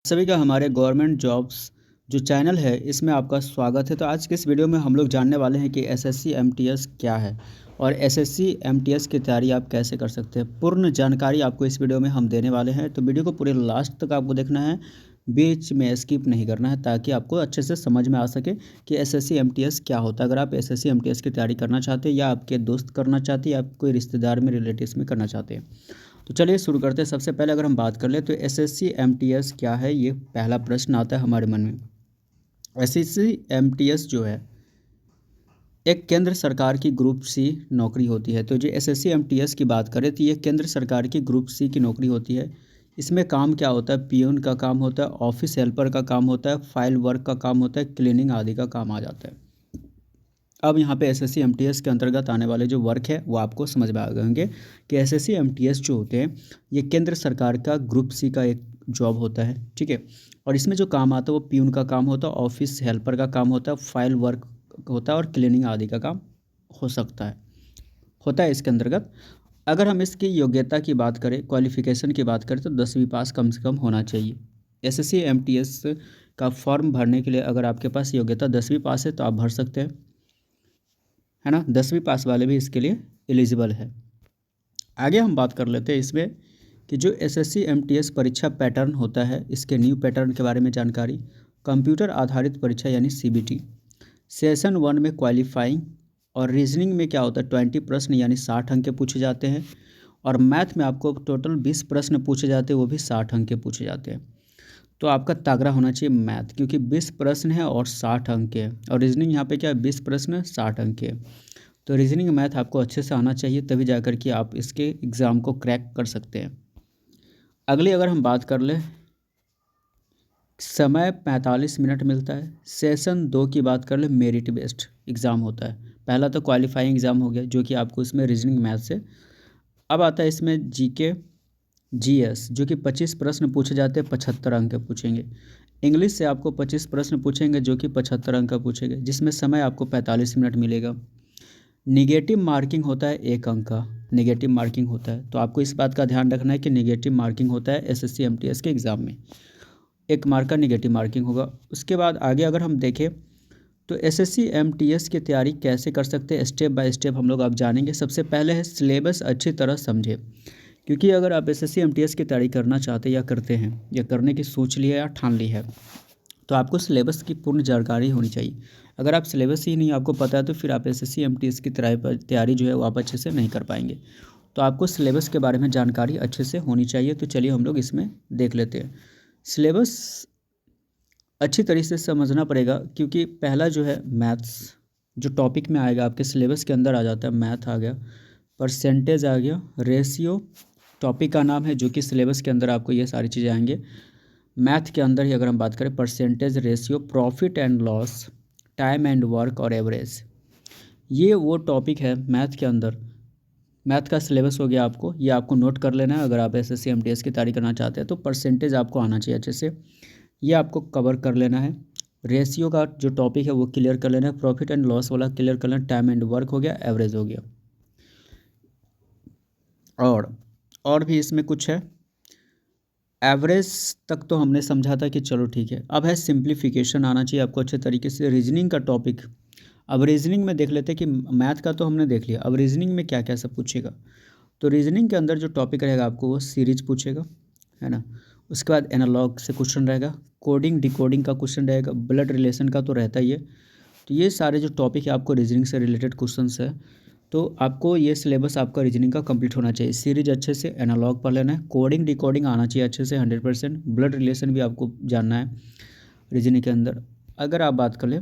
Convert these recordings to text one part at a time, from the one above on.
सभी का हमारे गवर्नमेंट जॉब्स जो चैनल है इसमें आपका स्वागत है। तो आज के इस वीडियो में हम लोग जानने वाले हैं कि एसएससी एमटीएस क्या है और एसएससी एमटीएस की तैयारी आप कैसे कर सकते हैं। पूर्ण जानकारी आपको इस वीडियो में हम देने वाले हैं, तो वीडियो को पूरे लास्ट तक आपको देखना है, बीच में स्किप नहीं करना है ताकि आपको अच्छे से समझ में आ सके कि एसएससी एमटीएस क्या होता है। अगर आप एसएससी एमटीएस की तैयारी करना चाहते हैं या आपके दोस्त करना चाहते हैं या कोई रिश्तेदार में रिलेटिव्स में करना चाहते हैं, तो चलिए शुरू करते हैं। सबसे पहले अगर हम बात कर ले तो एसएससी एमटीएस क्या है, ये पहला प्रश्न आता है हमारे मन में। एसएससी एमटीएस जो है एक केंद्र सरकार की ग्रुप सी नौकरी होती है। तो जो एसएससी एमटीएस की बात करें तो ये केंद्र सरकार की ग्रुप सी की नौकरी होती है। इसमें काम क्या होता है? पियून का काम होता है, ऑफिस हेल्पर का काम होता है, फाइल वर्क का काम होता है, क्लीनिंग आदि का काम आ जाता है। अब यहाँ पे एसएससी एमटीएस के अंतर्गत आने वाले जो वर्क है वो आपको समझ में आ गए होंगे कि एसएससी एमटीएस जो होते हैं ये केंद्र सरकार का ग्रुप सी का एक जॉब होता है, ठीक है। और इसमें जो काम आता है वो पियून का काम होता है, ऑफिस हेल्पर का काम होता है, फाइल वर्क होता है और क्लीनिंग आदि का काम हो सकता है होता है इसके अंतर्गत। अगर हम इसकी योग्यता की बात करें, क्वालिफिकेशन की बात करें, तो 10वीं पास कम से कम होना चाहिए। एसएससी एमटीएस का फॉर्म भरने के लिए अगर आपके पास योग्यता 10वीं पास है तो आप भर सकते हैं, है ना। 10वीं पास वाले भी इसके लिए एलिजिबल है। आगे हम बात कर लेते हैं इसमें कि जो एसएससी एमटीएस परीक्षा पैटर्न होता है, इसके न्यू पैटर्न के बारे में जानकारी। कंप्यूटर आधारित परीक्षा यानी सीबीटी, सेशन 1 में क्वालिफाइंग और रीजनिंग में क्या होता है 20 प्रश्न यानी 60 अंक के पूछे जाते हैं, और मैथ में आपको टोटल 20 प्रश्न पूछे जाते हैं, वो भी 60 अंक के पूछे जाते हैं। तो आपका तगड़ा होना चाहिए मैथ, क्योंकि 20 प्रश्न है और 60 अंक के, और रीजनिंग यहाँ पे क्या है 20 प्रश्न 60 अंक के। तो रीजनिंग मैथ आपको अच्छे से आना चाहिए, तभी जाकर के आप इसके एग्ज़ाम को क्रैक कर सकते हैं। अगली अगर हम बात कर लें, समय 45 मिनट मिलता है। सेशन 2 की बात कर ले, मेरिट बेस्ड एग्ज़ाम होता है। पहला तो क्वालिफाइंग एग्ज़ाम हो गया जो कि आपको इसमें रीजनिंग मैथ से। अब आता है इसमें जीके जीएस, जो कि 25 प्रश्न पूछे जाते हैं, 75 अंक के पूछेंगे। इंग्लिश से आपको 25 प्रश्न पूछेंगे जो कि 75 अंक का पूछेंगे, जिसमें समय आपको 45 मिनट मिलेगा। निगेटिव मार्किंग होता है 1 अंक का, निगेटिव मार्किंग होता है, तो आपको इस बात का ध्यान रखना है कि निगेटिव मार्किंग होता है एसएससी एमटीएस के एग्ज़ाम में, 1 मार्क का निगेटिव मार्किंग होगा। उसके बाद आगे अगर हम देखें तो एसएससी एमटीएस की तैयारी कैसे कर सकते हैं, स्टेप बाय स्टेप हम लोग आप जानेंगे। सबसे पहले है सिलेबस अच्छी तरह समझे, क्योंकि अगर आप एसएससी एमटीएस की तैयारी करना चाहते हैं या करते हैं या करने की सोच ली है या ठान ली है, तो आपको सिलेबस की पूर्ण जानकारी होनी चाहिए। अगर आप सिलेबस ही नहीं आपको पता है तो फिर आप एसएससी एमटीएस की तैयारी जो है वो आप अच्छे से नहीं कर पाएंगे। तो आपको सिलेबस के बारे में जानकारी अच्छे से होनी चाहिए। तो चलिए हम लोग इसमें देख लेते हैं। सिलेबस अच्छी तरीके से समझना पड़ेगा, क्योंकि पहला जो है मैथ्स जो टॉपिक में आएगा आपके सिलेबस के अंदर आ जाता है। मैथ आ गया, परसेंटेज आ गया, रेशियो टॉपिक का नाम है जो कि सिलेबस के अंदर आपको ये सारी चीज़ें आएंगे। मैथ के अंदर ही अगर हम बात करें, percentage, ratio, profit and loss, time and work और एवरेज, ये वो टॉपिक है मैथ के अंदर। मैथ का सिलेबस हो गया आपको, ये आपको नोट कर लेना है। अगर आप एसएससी एमटीएस की तैयारी करना चाहते हैं तो परसेंटेज आपको आना चाहिए अच्छे से, ये आपको कवर कर लेना है। रेशियो का जो टॉपिक है वो क्लियर कर लेना है, प्रॉफिट एंड लॉस वाला क्लियर कर लेना, टाइम एंड वर्क हो गया, एवरेज हो गया। और भी इसमें कुछ है। एवरेज तक तो हमने समझा था कि चलो ठीक है। अब है सिंप्लीफिकेशन आना चाहिए आपको अच्छे तरीके से, रीजनिंग का टॉपिक। अब रीजनिंग में देख लेते हैं कि मैथ का तो हमने देख लिया, अब रीजनिंग में क्या क्या सब पूछेगा। तो रीजनिंग के अंदर जो टॉपिक रहेगा आपको वो सीरीज पूछेगा, है ना। उसके बाद एनालॉग से क्वेश्चन रहेगा, कोडिंग डिकोडिंग का क्वेश्चन रहेगा, ब्लड रिलेशन का तो रहता ही है। तो ये सारे जो टॉपिक है आपको रीजनिंग से रिलेटेड क्वेश्चंस है। तो आपको ये सिलेबस आपका रीजनिंग का कंप्लीट होना चाहिए। सीरीज अच्छे से, एनालॉग पढ़ लेना है, कोडिंग डिकोडिंग आना चाहिए अच्छे से 100%, ब्लड रिलेशन भी आपको जानना है रीजनिंग के अंदर। अगर आप बात कर लें,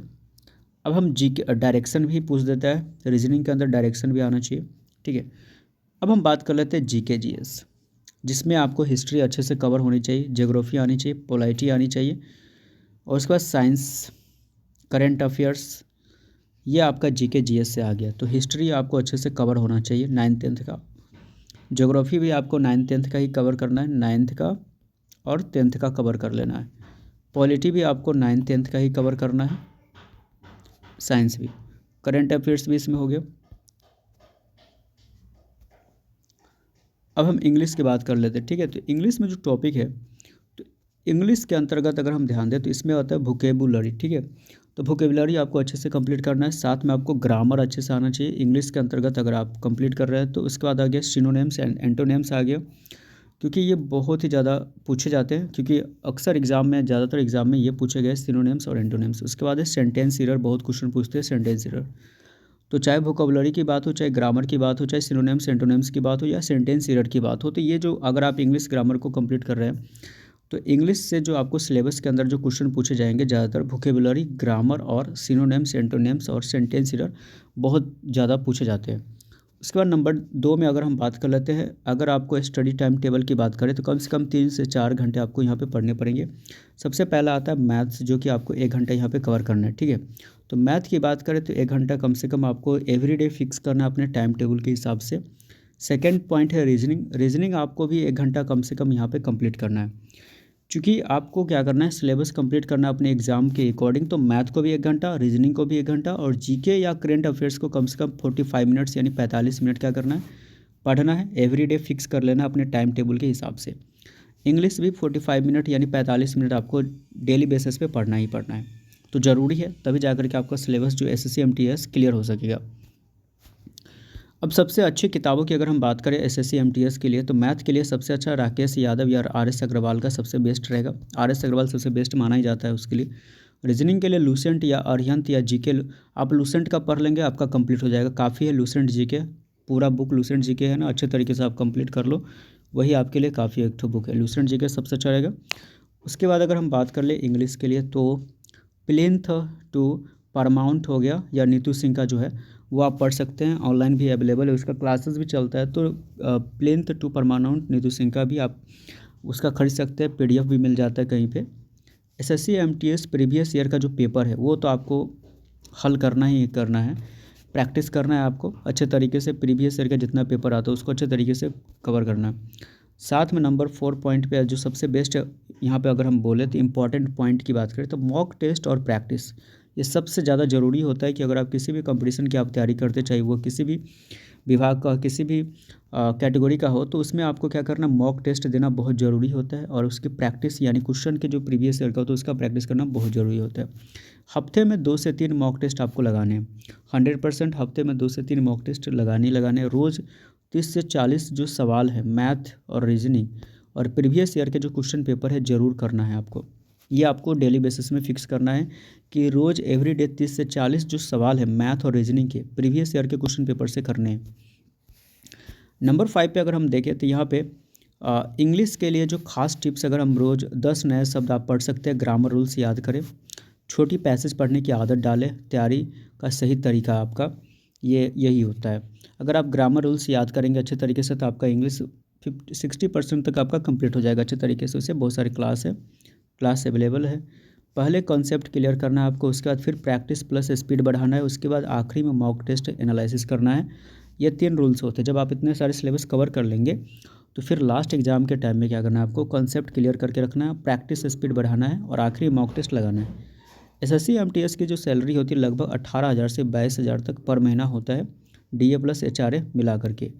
अब हम जी के डायरेक्शन भी पूछ देता है रीजनिंग के अंदर, डायरेक्शन भी आना चाहिए, ठीक है। अब हम बात कर लेते हैं जीके जीएस, जिसमें आपको हिस्ट्री अच्छे से कवर होनी चाहिए, ज्योग्राफी आनी चाहिए, पोलाइटी आनी चाहिए, और उसके बाद साइंस, करेंट अफेयर्स, ये आपका जीके जीएस से आ गया। तो हिस्ट्री आपको अच्छे से कवर होना चाहिए 9th-10th का। ज्योग्राफी भी आपको 9th-10th का ही कवर करना है, 9th का और 10th का कवर कर लेना है। पॉलिटी भी आपको 9th-10th का ही कवर करना है, साइंस भी, करेंट अफेयर्स भी इसमें हो गया। अब हम इंग्लिश की बात कर लेते हैं, ठीक है। तो इंग्लिश में जो टॉपिक है, तो इंग्लिश के अंतर्गत अगर हम ध्यान दें तो इसमें होता है वोकेबुलरी, ठीक है। तो वोकेबुलरी आपको अच्छे से कंप्लीट करना है, साथ में आपको ग्रामर अच्छे से आना चाहिए इंग्लिश के अंतर्गत अगर आप कंप्लीट कर रहे हैं तो। उसके बाद आ गया सिनोनिम्स एंड एंटोनिम्स आ गया, क्योंकि ये बहुत ही ज़्यादा पूछे जाते हैं, क्योंकि अक्सर एग्जाम में, ज़्यादातर एग्जाम में ये पूछे गए सिनोनिम्स और एंटोनिम्स। उसके बाद है सेंटेंस एरर, बहुत क्वेश्चन पूछते हैं सेंटेंस एरर। तो चाहे वोकेबुलरी की बात हो, चाहे ग्रामर की बात हो, चाहे सिनोनिम्स एंटोनिम्स की बात हो या सेंटेंस एरर की बात हो, तो ये जो अगर आप इंग्लिश ग्रामर को कंप्लीट कर रहे हैं तो इंग्लिश से जो आपको सिलेबस के अंदर जो क्वेश्चन पूछे जाएंगे ज़्यादातर वोकेबुलरी, ग्रामर और सिनोनिम्स एंटोनिम्स और सेंटेंस एरर बहुत ज़्यादा पूछे जाते हैं। उसके बाद नंबर 2 में अगर हम बात कर लेते हैं, अगर आपको स्टडी टाइम टेबल की बात करें तो कम से कम 3 से 4 घंटे आपको यहाँ पे पढ़ने पड़ेंगे। सबसे पहला आता है मैथ्स, जो कि आपको 1 घंटा यहाँ पे कवर करना है, ठीक है। तो मैथ की बात करें तो 1 घंटा कम से कम आपको एवरीडे फिक्स करना है अपने टाइम टेबल के हिसाब से। सेकेंड पॉइंट है रीजनिंग। रीजनिंग आपको भी 1 घंटा कम से कम यहाँ पर कंप्लीट करना है, क्योंकि आपको क्या करना है, सिलेबस कंप्लीट करना है अपने एग्जाम के अकॉर्डिंग। तो मैथ को भी 1 घंटा, रीजनिंग को भी 1 घंटा और जीके या करेंट अफेयर्स को कम से कम 45 मिनट्स यानी 45 मिनट क्या करना है, पढ़ना है। एवरीडे फिक्स कर लेना अपने टाइम टेबल के हिसाब से। इंग्लिश भी 45 मिनट यानी 45 मिनट आपको डेली बेसिस पे पढ़ना ही पढ़ना है। तो ज़रूरी है, तभी जाकर के आपका सिलेबस जो SSC MTS क्लियर हो सकेगा। अब सबसे अच्छी किताबों की अगर हम बात करें SSC MTS के लिए, तो मैथ के लिए सबसे अच्छा राकेश यादव या RS अग्रवाल का सबसे बेस्ट रहेगा। RS अग्रवाल सबसे बेस्ट माना ही जाता है उसके लिए। रीजनिंग के लिए लूसेंट या अरिहंत या जीके, आप लूसेंट का पढ़ लेंगे आपका कंप्लीट हो जाएगा, काफ़ी है लूसेंट जीके, पूरा बुक लूसेंट जीके है ना, अच्छे तरीके से आप कंप्लीट कर लो, वही आपके लिए काफ़ी एक ठो बुक है, लूसेंट जीके सबसे अच्छा रहेगा। उसके बाद अगर हम बात कर ले इंग्लिश के लिए, तो प्लिंथ टू पारामाउंट हो गया या नीतू सिंह का जो है वो आप पढ़ सकते हैं, ऑनलाइन भी अवेलेबल है, उसका क्लासेस भी चलता है। तो plinth to paramount Neetu Singh का भी आप उसका खरीद सकते हैं, PDF भी मिल जाता है कहीं पे। SSC MTS प्रीवियस ईयर का जो पेपर है वो तो आपको हल करना ही करना है, प्रैक्टिस करना है आपको अच्छे तरीके से। प्रीवियस ईयर का जितना पेपर आता है उसको अच्छे तरीके से कवर करना है। साथ में नंबर 4 पॉइंट पे जो सबसे बेस्ट है यहाँ पे अगर हम बोले तो इम्पॉर्टेंट पॉइंट की बात करें तो मॉक टेस्ट और प्रैक्टिस, ये सबसे ज़्यादा ज़रूरी होता है कि अगर आप किसी भी कंपटीशन की आप तैयारी करते, चाहे वो किसी भी विभाग का, किसी भी कैटेगरी का हो, तो उसमें आपको क्या करना, मॉक टेस्ट देना बहुत ज़रूरी होता है। और उसकी प्रैक्टिस यानी क्वेश्चन के जो प्रीवियस ईयर का होता है उसका प्रैक्टिस करना बहुत ज़रूरी होता है। हफ्ते में 2 से 3 मॉक टेस्ट आपको लगाने हैं, 100% हफ्ते में 2 से 3 मॉक टेस्ट लगाने रोज़ 30 से 40 जो सवाल है मैथ और रीजनिंग और प्रीवियस ईयर के जो क्वेश्चन पेपर है ज़रूर करना है आपको। ये आपको डेली बेसिस में फिक्स करना है कि रोज़ एवरीडे 30 से 40 जो सवाल है मैथ और रीजनिंग के प्रीवियस ईयर के क्वेश्चन पेपर से करने हैं। नंबर 5 पे अगर हम देखें तो यहाँ पे इंग्लिश के लिए जो खास टिप्स, अगर हम रोज़ 10 नए शब्द आप पढ़ सकते हैं, ग्रामर रूल्स याद करें, छोटी पैसेज पढ़ने की आदत डालें, तैयारी का सही तरीका आपका यही होता है। अगर आप ग्रामर रूल्स याद करेंगे अच्छे तरीके से तो आपका इंग्लिश 60% तक आपका कंप्लीट हो जाएगा अच्छे तरीके से। उससे बहुत सारे क्लास अवेलेबल है। पहले कॉन्सेप्ट क्लियर करना है आपको, उसके बाद फिर प्रैक्टिस प्लस स्पीड बढ़ाना है, उसके बाद आखिरी में मॉक टेस्ट एनालिसिस करना है। ये 3 रूल्स होते हैं। जब आप इतने सारे सिलेबस कवर कर लेंगे तो फिर लास्ट एग्जाम के टाइम में क्या करना है, आपको कॉन्सेप्ट क्लियर करके रखना है, प्रैक्टिस स्पीड बढ़ाना है और आखिरी मॉक टेस्ट लगाना है। SSC MTS की जो सैलरी होती है लगभग 18,000 से 22,000 तक पर महीना होता है, DA प्लस HRA मिला करके।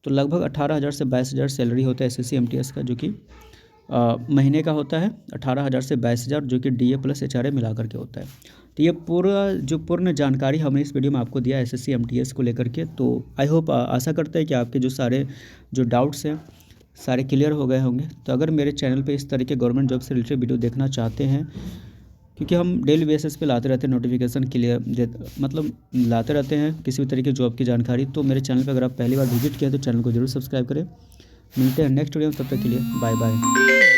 तो लगभग 18,000 से 22,000 सैलरी होता है SSC MTS का, जो कि महीने का होता है 18,000 से 22,000, जो कि DA प्लस HRA मिला करके होता है। तो ये पूर्ण जानकारी हमने इस वीडियो में आपको दिया SSC MTS को लेकर के। तो आई होप, आशा करते हैं कि आपके जो सारे डाउट्स हैं सारे क्लियर हो गए होंगे। तो अगर मेरे चैनल पे इस तरह के गवर्नमेंट जॉब से रिलेटेड वीडियो देखना चाहते हैं, क्योंकि हम डेली बेसिस पे लाते रहते हैं नोटिफिकेशन क्लियर, मतलब लाते रहते हैं किसी भी तरीके जॉब की जानकारी, तो मेरे चैनल पे अगर आप पहली बार विजिट किया तो चैनल को जरूर सब्सक्राइब करें। मिलते हैं नेक्स्ट वीडियो में, तब तक के लिए बाय बाय।